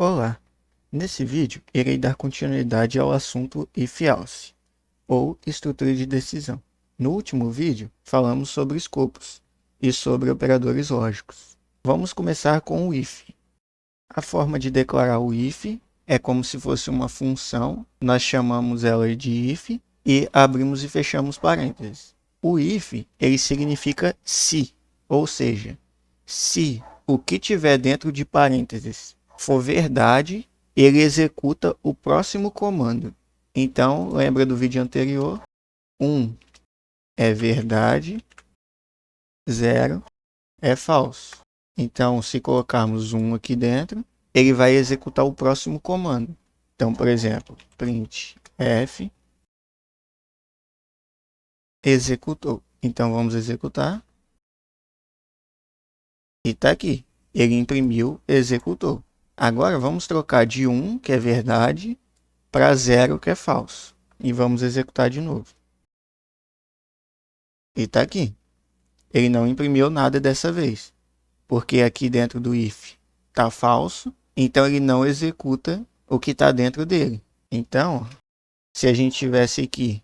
Olá! Nesse vídeo, irei dar continuidade ao assunto if-else, ou estrutura de decisão. No último vídeo, falamos sobre escopos e sobre operadores lógicos. Vamos começar com o if. A forma de declarar o if é como se fosse uma função, nós chamamos ela de if e abrimos e fechamos parênteses. O if, ele significa se, ou seja, se o que tiver dentro de parênteses for verdade, ele executa o próximo comando. Então, lembra do vídeo anterior? 1 é verdade, 0 é falso. Então, se colocarmos 1 aqui dentro, ele vai executar o próximo comando. Então, por exemplo, printf executou. Então, vamos executar. E está aqui. Ele imprimiu, executou. Agora, vamos trocar de 1, que é verdade, para 0, que é falso. E vamos executar de novo. E está aqui. Ele não imprimiu nada dessa vez, porque aqui dentro do if está falso, então ele não executa o que está dentro dele. Então, se a gente tivesse aqui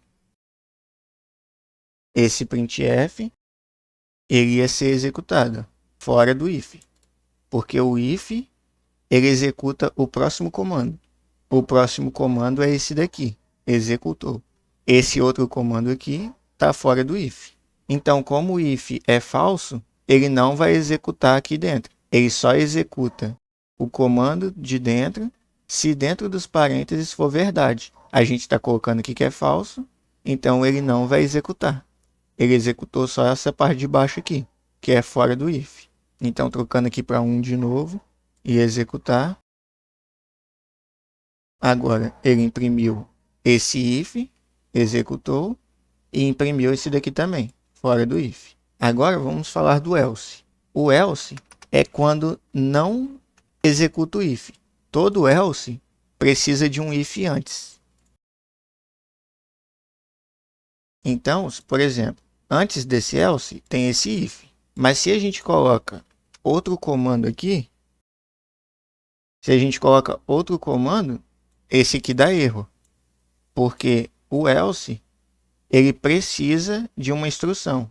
esse printf, ele ia ser executado fora do if, porque o if ele executa o próximo comando. O próximo comando é esse daqui, executou. Esse outro comando aqui está fora do if. Então, como o if é falso, ele não vai executar aqui dentro. Ele só executa o comando de dentro se dentro dos parênteses for verdade. A gente está colocando aqui que é falso, então ele não vai executar. Ele executou só essa parte de baixo aqui, que é fora do if. Então, trocando aqui para 1 de novo e executar. Agora, ele imprimiu esse if, executou e imprimiu esse daqui também, fora do if. Agora, vamos falar do else. O else é quando não executa o if. Todo else precisa de um if antes. Então, por exemplo, antes desse else tem esse if. Mas se a gente coloca outro comando aqui, esse aqui dá erro. Porque o else, ele precisa de uma instrução.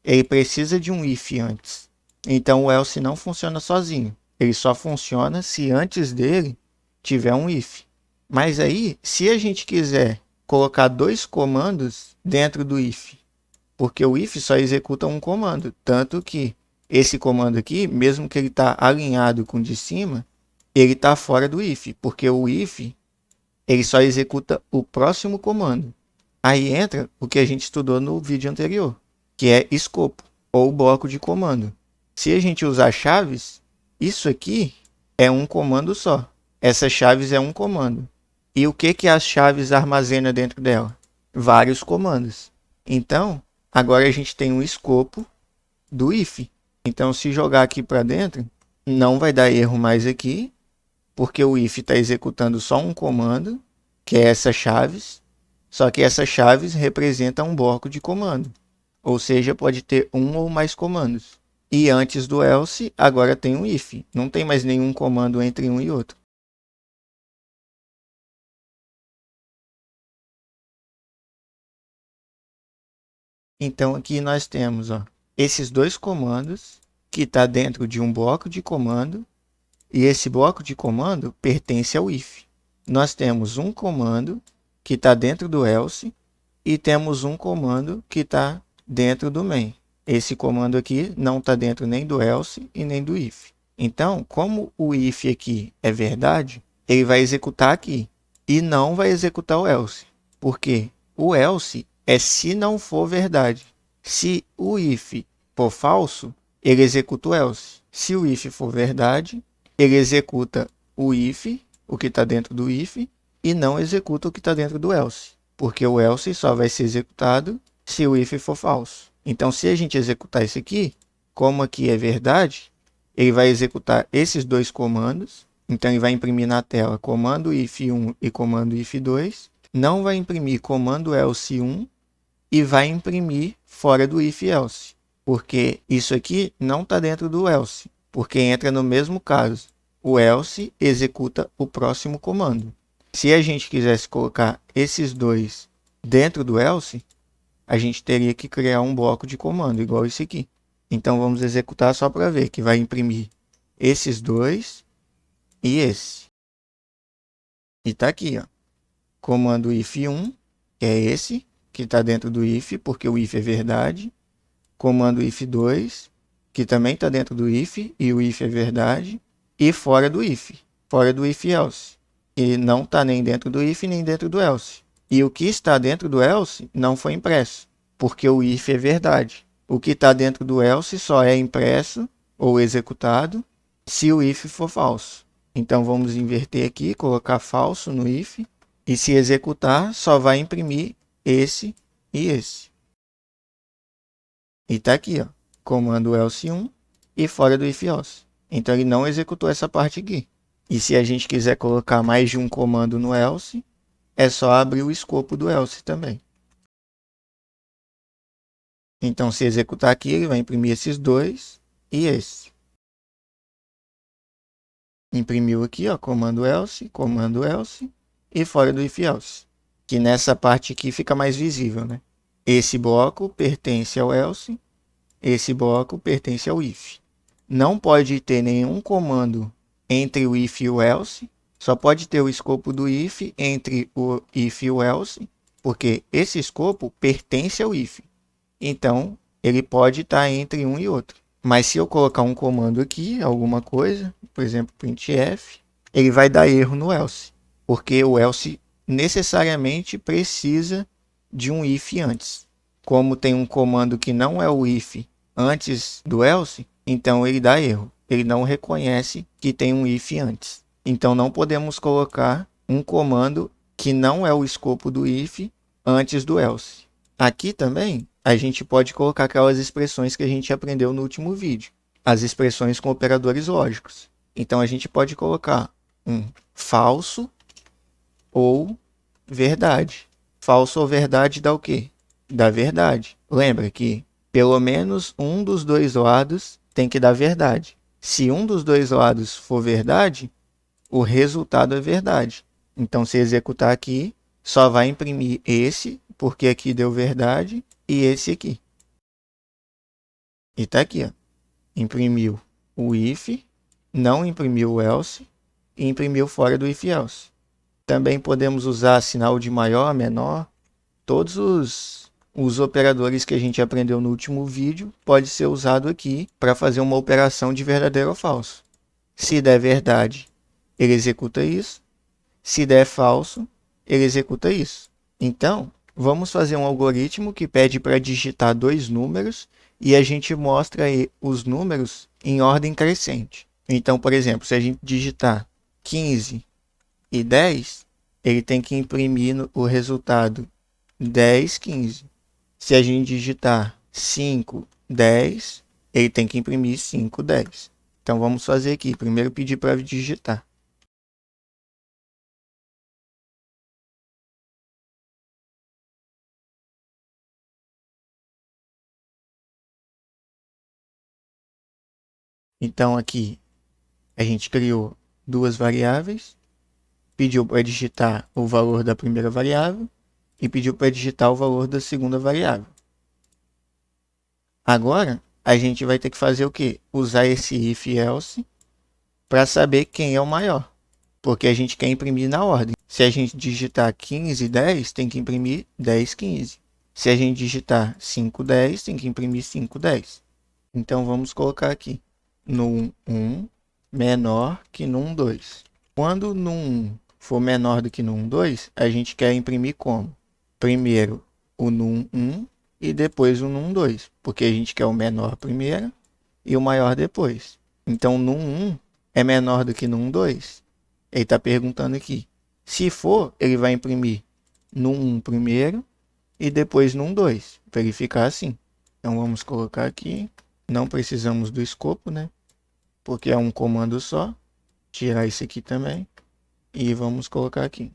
Ele precisa de um if antes. Então, o else não funciona sozinho. Ele só funciona se antes dele tiver um if. Mas aí, se a gente quiser colocar dois comandos dentro do if, porque o if só executa um comando, tanto que esse comando aqui, mesmo que ele está alinhado com o de cima, ele está fora do if, porque o if ele só executa o próximo comando. Aí entra o que a gente estudou no vídeo anterior, que é escopo, ou bloco de comando. Se a gente usar chaves, isso aqui é um comando só. Essas chaves é um comando. E o que as chaves armazenam dentro dela? Vários comandos. Então, agora a gente tem um escopo do if. Então, se jogar aqui para dentro, não vai dar erro mais aqui, porque o if está executando só um comando, que é essas chaves, só que essas chaves representam um bloco de comando, ou seja, pode ter um ou mais comandos. E antes do else, agora tem um if, não tem mais nenhum comando entre um e outro. Então aqui nós temos esses dois comandos, que está dentro de um bloco de comando, e esse bloco de comando pertence ao if. Nós temos um comando que está dentro do else e temos um comando que está dentro do main. Esse comando aqui não está dentro nem do else e nem do if. Então, como o if aqui é verdade, ele vai executar aqui e não vai executar o else. Porque o else é se não for verdade. Se o if for falso, ele executa o else. Se o if for verdade, ele executa o if, o que está dentro do if, e não executa o que está dentro do else. Porque o else só vai ser executado se o if for falso. Então, se a gente executar isso aqui, como aqui é verdade, ele vai executar esses dois comandos. Então, ele vai imprimir na tela comando if1 e comando if2. Não vai imprimir comando else1 e vai imprimir fora do if-else. Porque isso aqui não está dentro do else, porque entra no mesmo caso. o else executa o próximo comando. Se a gente quisesse colocar esses dois dentro do else, a gente teria que criar um bloco de comando, igual esse aqui. Então, vamos executar só para ver que vai imprimir esses dois e esse. E está aqui, ó. Comando if1, que é esse, que está dentro do if, porque o if é verdade. Comando if2, que também está dentro do if, e o if é verdade. E fora do if else. E não está nem dentro do if, nem dentro do else. E o que está dentro do else não foi impresso, porque o if é verdade. O que está dentro do else só é impresso ou executado se o if for falso. Então, vamos inverter aqui, colocar falso no if. E se executar, só vai imprimir esse e esse. E está aqui, ó, comando else1 e fora do if else. Então, ele não executou essa parte aqui. E se a gente quiser colocar mais de um comando no else, é só abrir o escopo do else também. Então, se executar aqui, ele vai imprimir esses dois e esse. Imprimiu aqui, ó, comando else e fora do if else. Que nessa parte aqui fica mais visível, né? Esse bloco pertence ao else, esse bloco pertence ao if. Não pode ter nenhum comando entre o if e o else, só pode ter o escopo do if entre o if e o else, porque esse escopo pertence ao if. Então, ele pode estar entre um e outro. Mas se eu colocar um comando aqui, alguma coisa, por exemplo, printf, ele vai dar erro no else, porque o else necessariamente precisa de um if antes. Como tem um comando que não é o if antes do else, então ele dá erro. Ele não reconhece que tem um if antes. Então não podemos colocar um comando que não é o escopo do if antes do else. Aqui também a gente pode colocar aquelas expressões que a gente aprendeu no último vídeo. As expressões com operadores lógicos. Então a gente pode colocar um falso ou verdade. Falso ou verdade dá o quê? Dá verdade. Lembra que pelo menos um dos dois lados tem que dar verdade. Se um dos dois lados for verdade, o resultado é verdade. Então, se executar aqui, só vai imprimir esse, porque aqui deu verdade, e esse aqui. E está aqui, ó. Imprimiu o if, não imprimiu o else, e imprimiu fora do if else. Também podemos usar sinal de maior, menor. Todos os operadores que a gente aprendeu no último vídeo pode ser usado aqui para fazer uma operação de verdadeiro ou falso. Se der verdade, ele executa isso. Se der falso, ele executa isso. Então, vamos fazer um algoritmo que pede para digitar dois números e a gente mostra aí os números em ordem crescente. Então, por exemplo, se a gente digitar 15 e 10, ele tem que imprimir o resultado 10, 15. Se a gente digitar 5, 10, ele tem que imprimir 5, 10. Então, vamos fazer aqui. Primeiro, pedir para digitar. Então, aqui, a gente criou duas variáveis. Pediu para digitar o valor da primeira variável e pediu para digitar o valor da segunda variável. Agora, a gente vai ter que fazer o quê? Usar esse if-else para saber quem é o maior, porque a gente quer imprimir na ordem. Se a gente digitar 15, 10, tem que imprimir 10, 15. Se a gente digitar 5, 10, tem que imprimir 5, 10. Então, vamos colocar aqui num1 menor que num2. Quando num1 for menor do que num2, a gente quer imprimir como? Primeiro o num1 e depois o num2, porque a gente quer o menor primeiro e o maior depois. Então, num1 é menor do que num2? Ele está perguntando aqui. Se for, ele vai imprimir num1 primeiro e depois num2, para ele ficar assim. Então, vamos colocar aqui. Não precisamos do escopo, né? Porque é um comando só. Tirar isso aqui também. E vamos colocar aqui.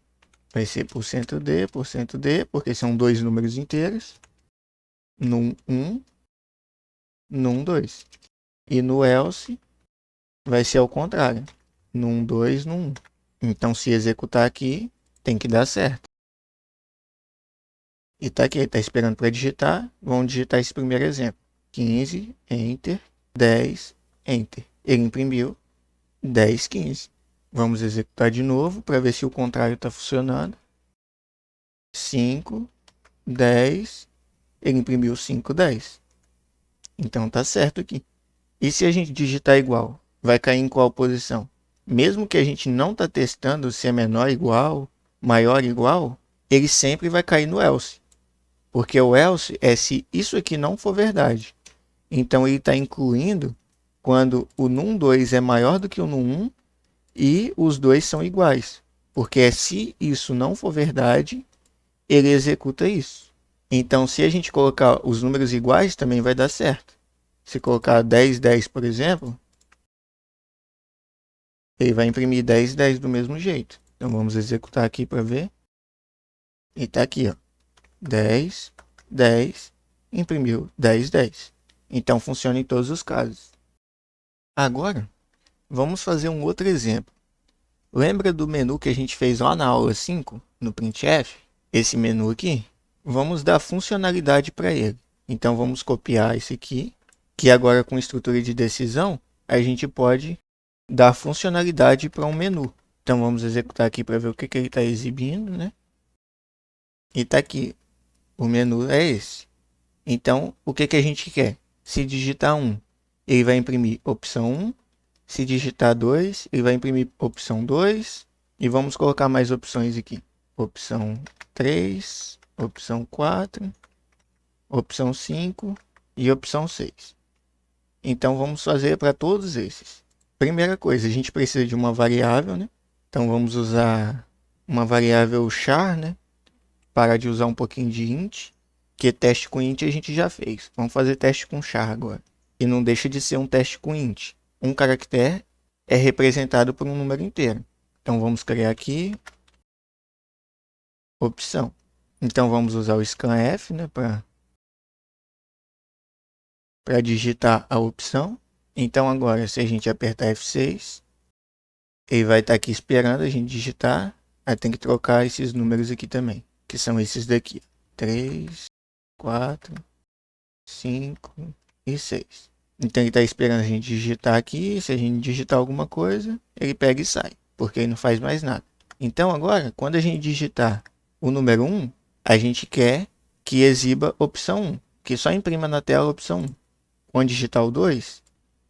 Vai ser %d, porque são dois números inteiros. Num1, num2. E no else vai ser ao contrário. no 1, 2, no 1. Então, se executar aqui, tem que dar certo. E tá aqui, tá esperando para digitar. Vamos digitar esse primeiro exemplo. 15, Enter, 10, Enter. Ele imprimiu 10, 15. Vamos executar de novo para ver se o contrário está funcionando. 5, 10, ele imprimiu 5, 10. Então tá certo aqui. E se a gente digitar igual, vai cair em qual posição? Mesmo que a gente não está testando se é menor igual, maior igual, ele sempre vai cair no else. Porque o else é se isso aqui não for verdade. Então ele está incluindo quando o num2 é maior do que o num1 e os dois são iguais. Porque se isso não for verdade, ele executa isso. Então, se a gente colocar os números iguais, também vai dar certo. Se colocar 10, 10, por exemplo, ele vai imprimir 10, 10 do mesmo jeito. Então, vamos executar aqui para ver. E está aqui, ó. 10, 10, imprimiu 10, 10. Então, funciona em todos os casos. Agora, vamos fazer um outro exemplo. Lembra do menu que a gente fez lá na aula 5, no printf? Esse menu aqui? Vamos dar funcionalidade para ele. Então, vamos copiar esse aqui, que agora com estrutura de decisão, a gente pode dar funcionalidade para um menu. Então, vamos executar aqui para ver o que ele está exibindo, né? E está aqui. O menu é esse. Então, o que a gente quer? Se digitar 1, ele vai imprimir opção 1. Se digitar 2, ele vai imprimir opção 2. E vamos colocar mais opções aqui. Opção 3, opção 4, opção 5 e opção 6. Então, vamos fazer para todos esses. Primeira coisa, a gente precisa de uma variável, né? Então, vamos usar uma variável char, né? Parar de usar um pouquinho de int, que teste com int a gente já fez. Vamos fazer teste com char agora. E não deixa de ser um teste com int. Um caractere é representado por um número inteiro. Então, vamos criar aqui opção. Então, vamos usar o scanf, né, para digitar a opção. Então, agora, se a gente apertar F6, ele vai estar aqui esperando a gente digitar. Aí tem que trocar esses números aqui também, que são esses daqui. 3, 4, 5 e 6. Então, ele está esperando a gente digitar aqui. Se a gente digitar alguma coisa, ele pega e sai, porque ele não faz mais nada. Então, agora, quando a gente digitar o número 1, a gente quer que exiba opção 1, que só imprima na tela a opção 1. Quando digitar o 2,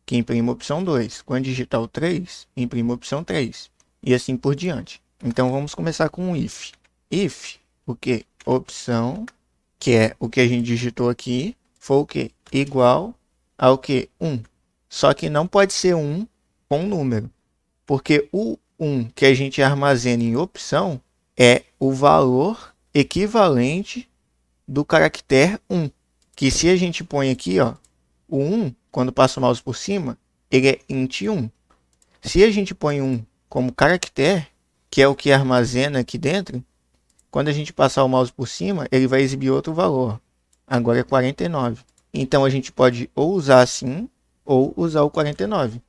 que imprima a opção 2. Quando digitar o 3, imprima a opção 3. E assim por diante. Então, vamos começar com um if. If, o que? Opção, que é o que a gente digitou aqui, for o que? Igual ao que? 1. Só que não pode ser 1 com número. Porque o 1 que a gente armazena em opção é o valor equivalente do caractere 1. Que se a gente põe aqui, ó, o 1, quando passa o mouse por cima, ele é int 1. Se a gente põe 1 como caractere, que é o que armazena aqui dentro, quando a gente passar o mouse por cima, ele vai exibir outro valor. Agora é 49. Então, a gente pode ou usar assim, ou usar o 49,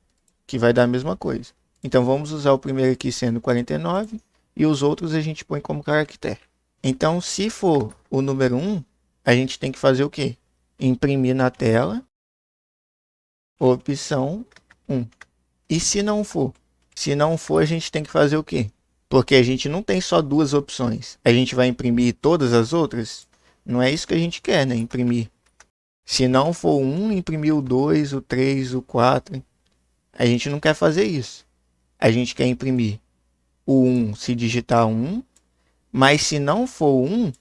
que vai dar a mesma coisa. Então, vamos usar o primeiro aqui sendo 49, e os outros a gente põe como caractere. Então, se for o número 1, a gente tem que fazer o quê? Imprimir na tela opção 1. E se não for? Se não for, a gente tem que fazer o quê? Porque a gente não tem só duas opções. A gente vai imprimir todas as outras? Não é isso que a gente quer, né? Imprimir. Se não for 1, imprimir o 2, o 3, o 4. A gente não quer fazer isso. A gente quer imprimir o 1 se digitar 1. Mas se não for 1,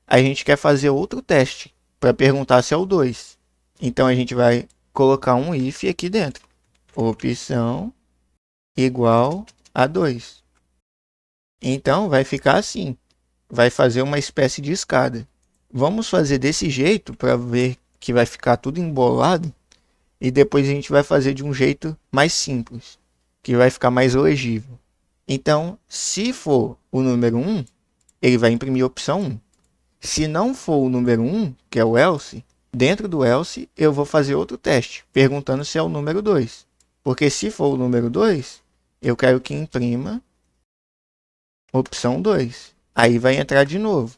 a gente quer fazer outro teste para perguntar se é o 2. Então, a gente vai colocar um if aqui dentro. Opção igual a 2. Então, vai ficar assim. Vai fazer uma espécie de escada. Vamos fazer desse jeito para ver que vai ficar tudo embolado. E depois a gente vai fazer de um jeito mais simples, que vai ficar mais legível. Então, se for o número 1, ele vai imprimir a opção 1. Se não for o número 1, que é o else, dentro do else eu vou fazer outro teste, perguntando se é o número 2. Porque se for o número 2, eu quero que imprima opção 2. Aí vai entrar de novo.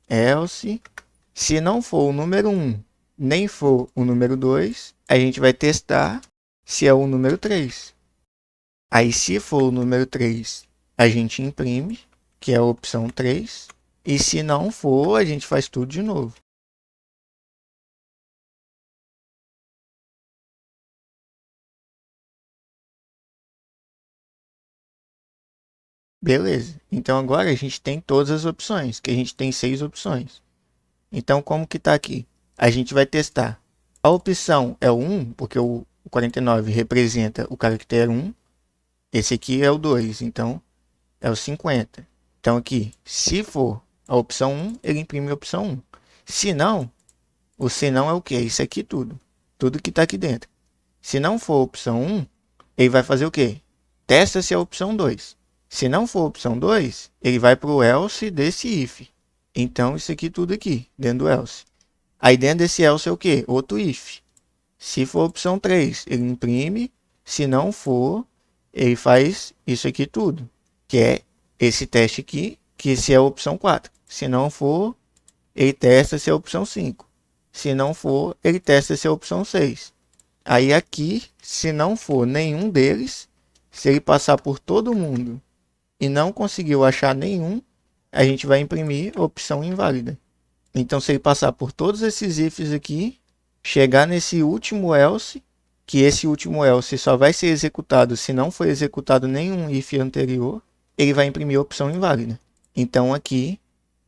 Else, se não for o número 1, nem for o número 2, a gente vai testar se é o número 3. Aí, se for o número 3, a gente imprime, que é a opção 3. E se não for, a gente faz tudo de novo. Beleza. Então, agora a gente tem todas as opções, que a gente tem 6 opções. Então, como que está aqui? A gente vai testar. A opção é o 1, porque o 49 representa o caractere 1. Esse aqui é o 2, então é o 50. Então, aqui, se for a opção 1, ele imprime a opção 1. Se não, o se não é o quê? Isso aqui tudo. Tudo que está aqui dentro. Se não for a opção 1, ele vai fazer o quê? Testa se é a opção 2. Se não for a opção 2, ele vai para o else desse if. Então, isso aqui tudo aqui, dentro do else. Aí dentro desse else é o quê? Outro if. Se for a opção 3, ele imprime. Se não for, ele faz isso aqui tudo, que é esse teste aqui, que se é a opção 4. Se não for, ele testa se é a opção 5. Se não for, ele testa se é a opção 6. Aí aqui, se não for nenhum deles, se ele passar por todo mundo e não conseguiu achar nenhum, a gente vai imprimir a opção inválida. Então, se ele passar por todos esses ifs aqui, chegar nesse último else, que esse último else só vai ser executado se não for executado nenhum if anterior, ele vai imprimir a opção inválida. Então, aqui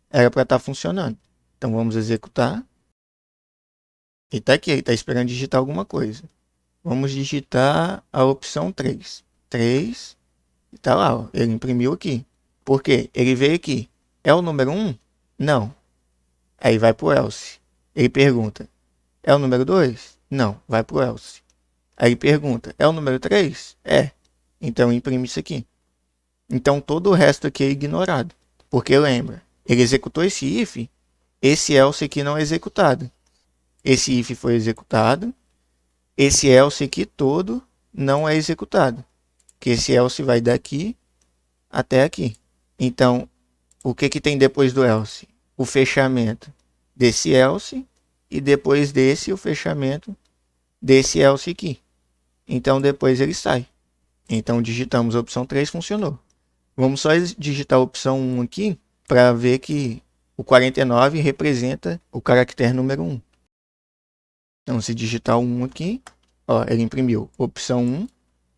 era para estar funcionando. Então, vamos executar. E está aqui, ele está esperando digitar alguma coisa. Vamos digitar a opção 3. 3, e está lá, ó, ele imprimiu aqui. Por quê? Ele veio aqui. É o número 1? Não. Aí vai para o else. Ele pergunta, é o número 2? Não, vai para o else. Aí ele pergunta, é o número 3? É. Então imprime isso aqui. Então todo o resto aqui é ignorado. Porque lembra, ele executou esse if, esse else aqui não é executado. Esse if foi executado, esse else aqui todo não é executado. Que esse else vai daqui até aqui. Então, o que tem depois do else? O fechamento desse else e depois desse o fechamento desse else aqui. Então, depois ele sai. Então, digitamos a opção 3, funcionou. Vamos só digitar a opção 1 aqui para ver que o 49 representa o caractere número 1. Então, se digitar o 1 aqui, ó, ele imprimiu opção 1,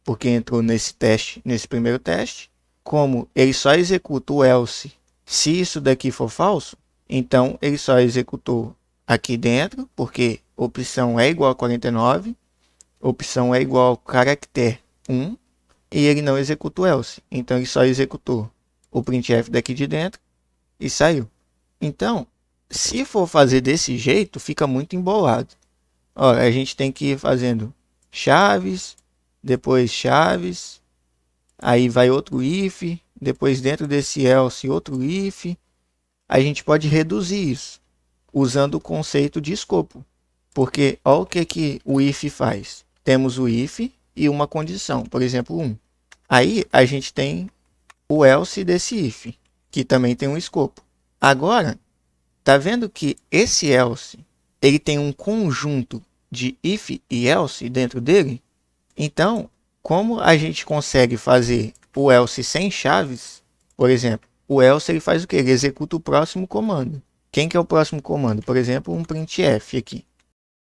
porque entrou nesse teste, nesse primeiro teste. Como ele só executa o else se isso daqui for falso, então ele só executou aqui dentro, porque opção é igual a 49, opção é igual ao caractere 1, e ele não executa o else. Então ele só executou o printf daqui de dentro e saiu. Então, se for fazer desse jeito, fica muito embolado. Olha, a gente tem que ir fazendo chaves, depois chaves, aí vai outro if, depois dentro desse else outro if. A gente pode reduzir isso usando o conceito de escopo. Porque olha o que o if faz. Temos o if e uma condição, por exemplo, 1. Aí a gente tem o else desse if, que também tem um escopo. Agora, tá vendo que esse else ele tem um conjunto de if e else dentro dele? Então, como a gente consegue fazer o else sem chaves? Por exemplo, o else ele faz o quê? Ele executa o próximo comando. Quem que é o próximo comando? Por exemplo, um printf aqui.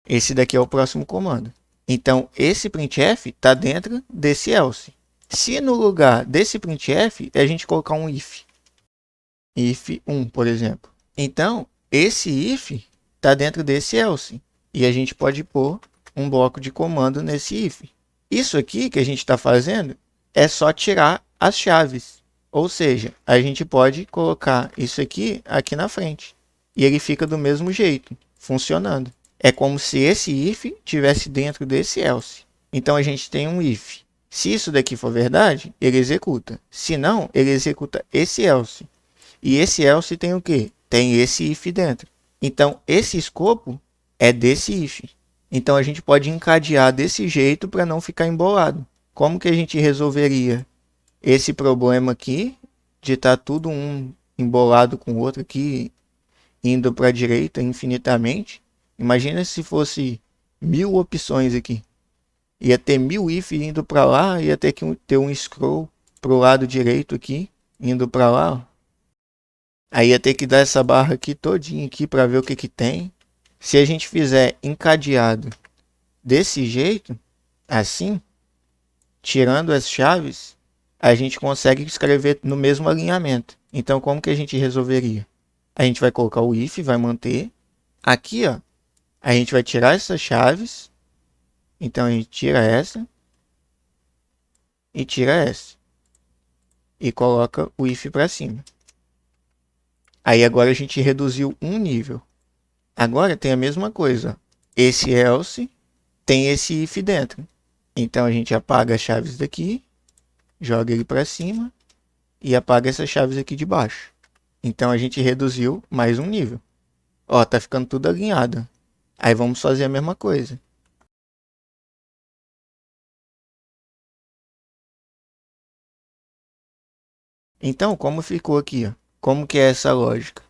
Esse daqui é o próximo comando. Então, esse printf está dentro desse else. Se no lugar desse printf, a gente colocar um if 1, por exemplo. Então, esse if está dentro desse else. E a gente pode pôr um bloco de comando nesse if. Isso aqui que a gente está fazendo é só tirar as chaves. Ou seja, a gente pode colocar isso aqui na frente. E ele fica do mesmo jeito, funcionando. É como se esse if tivesse dentro desse else. Então a gente tem um if. Se isso daqui for verdade, ele executa. Se não, ele executa esse else. E esse else tem o quê? Tem esse if dentro. Então esse escopo é desse if. Então a gente pode encadear desse jeito para não ficar embolado. Como que a gente resolveria esse problema aqui de estar tudo um embolado com o outro aqui, indo para a direita infinitamente. Imagina se fosse 1000 opções aqui. Ia ter 1000 if indo para lá, ia ter que ter um scroll pro lado direito aqui, indo para lá. Ó. Aí ia ter que dar essa barra aqui todinha aqui para ver o que que tem. Se a gente fizer encadeado desse jeito, assim, tirando as chaves, a gente consegue escrever no mesmo alinhamento. Então, como que a gente resolveria? A gente vai colocar o if, vai manter. Aqui, ó, a gente vai tirar essas chaves. Então, a gente tira essa e tira essa. E coloca o if para cima. Aí agora a gente reduziu um nível. Agora tem a mesma coisa. Esse else tem esse if dentro. Então a gente apaga as chaves daqui, joga ele para cima e apaga essas chaves aqui de baixo. Então a gente reduziu mais um nível. Ó, tá ficando tudo alinhado. Aí vamos fazer a mesma coisa. Então, como ficou aqui, ó? Como que é essa lógica?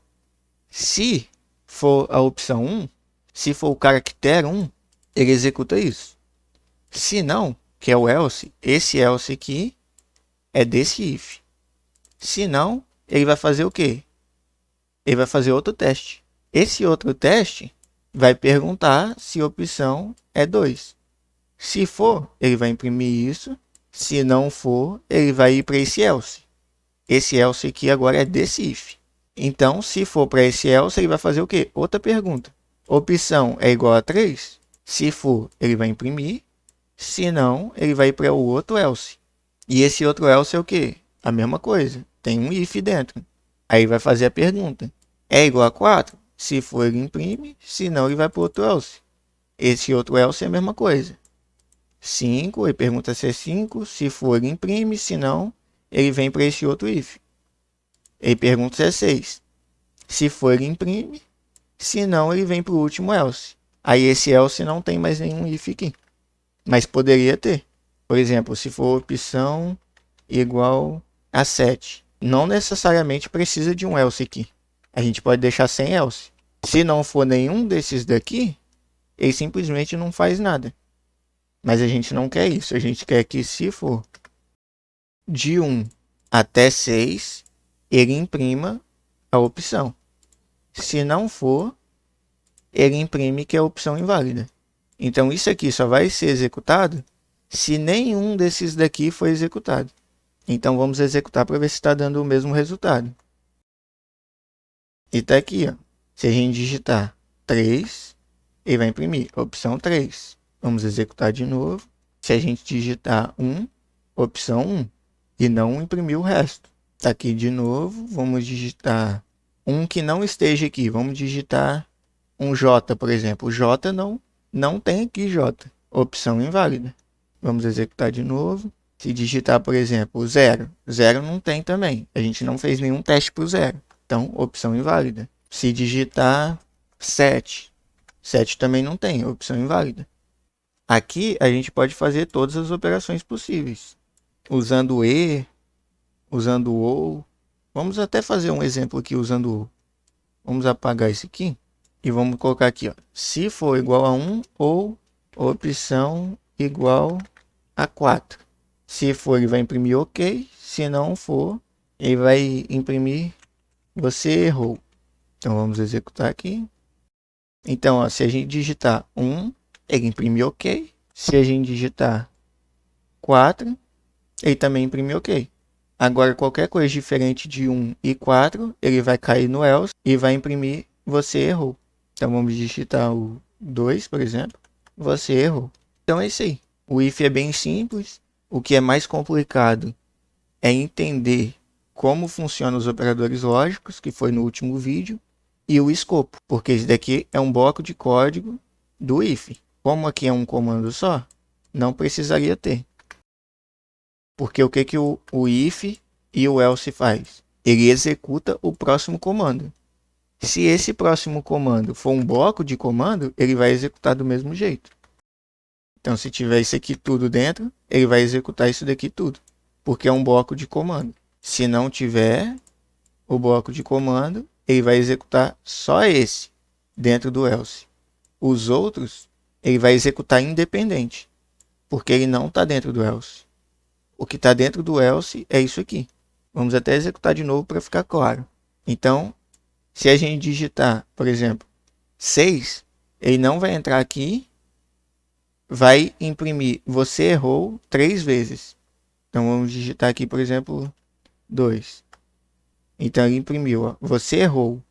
Se for a opção 1, se for o caractere 1, ele executa isso. Se não, que é o else, esse else aqui é desse if. Se não, ele vai fazer o quê? Ele vai fazer outro teste. Esse outro teste vai perguntar se a opção é 2. Se for, ele vai imprimir isso. Se não for, ele vai ir para esse else. Esse else aqui agora é desse if. Então, se for para esse else, ele vai fazer o quê? Outra pergunta. Opção é igual a 3? Se for, ele vai imprimir. Se não, ele vai para o outro else. E esse outro else é o quê? A mesma coisa. Tem um if dentro. Aí vai fazer a pergunta. É igual a 4? Se for, ele imprime. Se não, ele vai para o outro else. Esse outro else é a mesma coisa. 5, ele pergunta se é 5. Se for, ele imprime. Se não, ele vem para esse outro if. Ele pergunta se é 6. Se for, ele imprime. Se não, ele vem para o último else. Aí esse else não tem mais nenhum if aqui. Mas poderia ter. Por exemplo, se for opção igual a 7. Não necessariamente precisa de um else aqui. A gente pode deixar sem else. Se não for nenhum desses daqui, ele simplesmente não faz nada. Mas a gente não quer isso. A gente quer que se for de 1 até 6, ele imprima a opção. Se não for, ele imprime que é a opção inválida. Então isso aqui só vai ser executado se nenhum desses daqui for executado. Então vamos executar para ver se está dando o mesmo resultado. E está aqui, ó. Se a gente digitar 3, ele vai imprimir opção 3. Vamos executar de novo. Se a gente digitar 1, opção 1. E não imprimir o resto. Está aqui de novo. Vamos digitar um que não esteja aqui. Vamos digitar um J, por exemplo. O J não tem aqui J. Opção inválida. Vamos executar de novo. Se digitar, por exemplo, 0. 0 não tem também. A gente não fez nenhum teste para o 0. Então, opção inválida. Se digitar 7. 7 também não tem. Opção inválida. Aqui, a gente pode fazer todas as operações possíveis. Usando E, usando OU. Vamos até fazer um exemplo aqui usando OU. Vamos apagar esse aqui. E vamos colocar aqui, ó. Se for igual a 1 ou opção igual a 4. Se for, ele vai imprimir OK. Se não for, ele vai imprimir você errou. Então, vamos executar aqui. Então, ó, se a gente digitar 1, ele imprime OK. Se a gente digitar 4, ele também imprime OK. Agora, qualquer coisa diferente de 1 e 4, ele vai cair no else e vai imprimir você errou. Então, vamos digitar o 2, por exemplo. Você errou. Então, é isso aí. O if é bem simples. O que é mais complicado é entender como funcionam os operadores lógicos, que foi no último vídeo, e o escopo, porque esse daqui é um bloco de código do if. Como aqui é um comando só, não precisaria ter. Porque o que o if e o else faz? Ele executa o próximo comando. Se esse próximo comando for um bloco de comando, ele vai executar do mesmo jeito. Então, se tiver isso aqui tudo dentro, ele vai executar isso daqui tudo. porque é um bloco de comando. Se não tiver o bloco de comando, ele vai executar só esse dentro do else. Os outros, ele vai executar independente, porque ele não está dentro do else. O que está dentro do else é isso aqui. Vamos até executar de novo para ficar claro. Então, se a gente digitar, por exemplo, 6, ele não vai entrar aqui, vai imprimir você errou 3 vezes. Então, vamos digitar aqui, por exemplo, 2. Então, ele imprimiu, ó, você errou.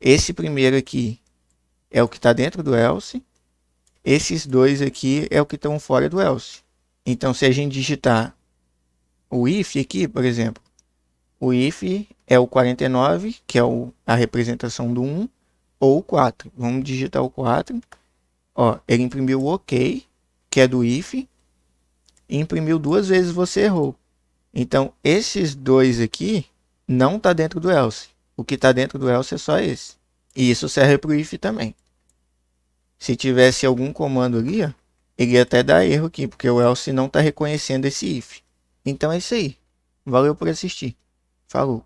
Esse primeiro aqui é o que está dentro do else. Esses dois aqui é o que estão fora do else. Então, se a gente digitar o if aqui, por exemplo, o if é o 49, que é a representação do 1, ou o 4. Vamos digitar o 4. Ó, ele imprimiu o ok, que é do if, e imprimiu 2 vezes você errou. Então, esses dois aqui não está dentro do else. O que está dentro do else é só esse. E isso serve para o if também. Se tivesse algum comando ali, ó, ele ia até dar erro aqui, porque o else não está reconhecendo esse if. Então é isso aí. Valeu por assistir. Falou.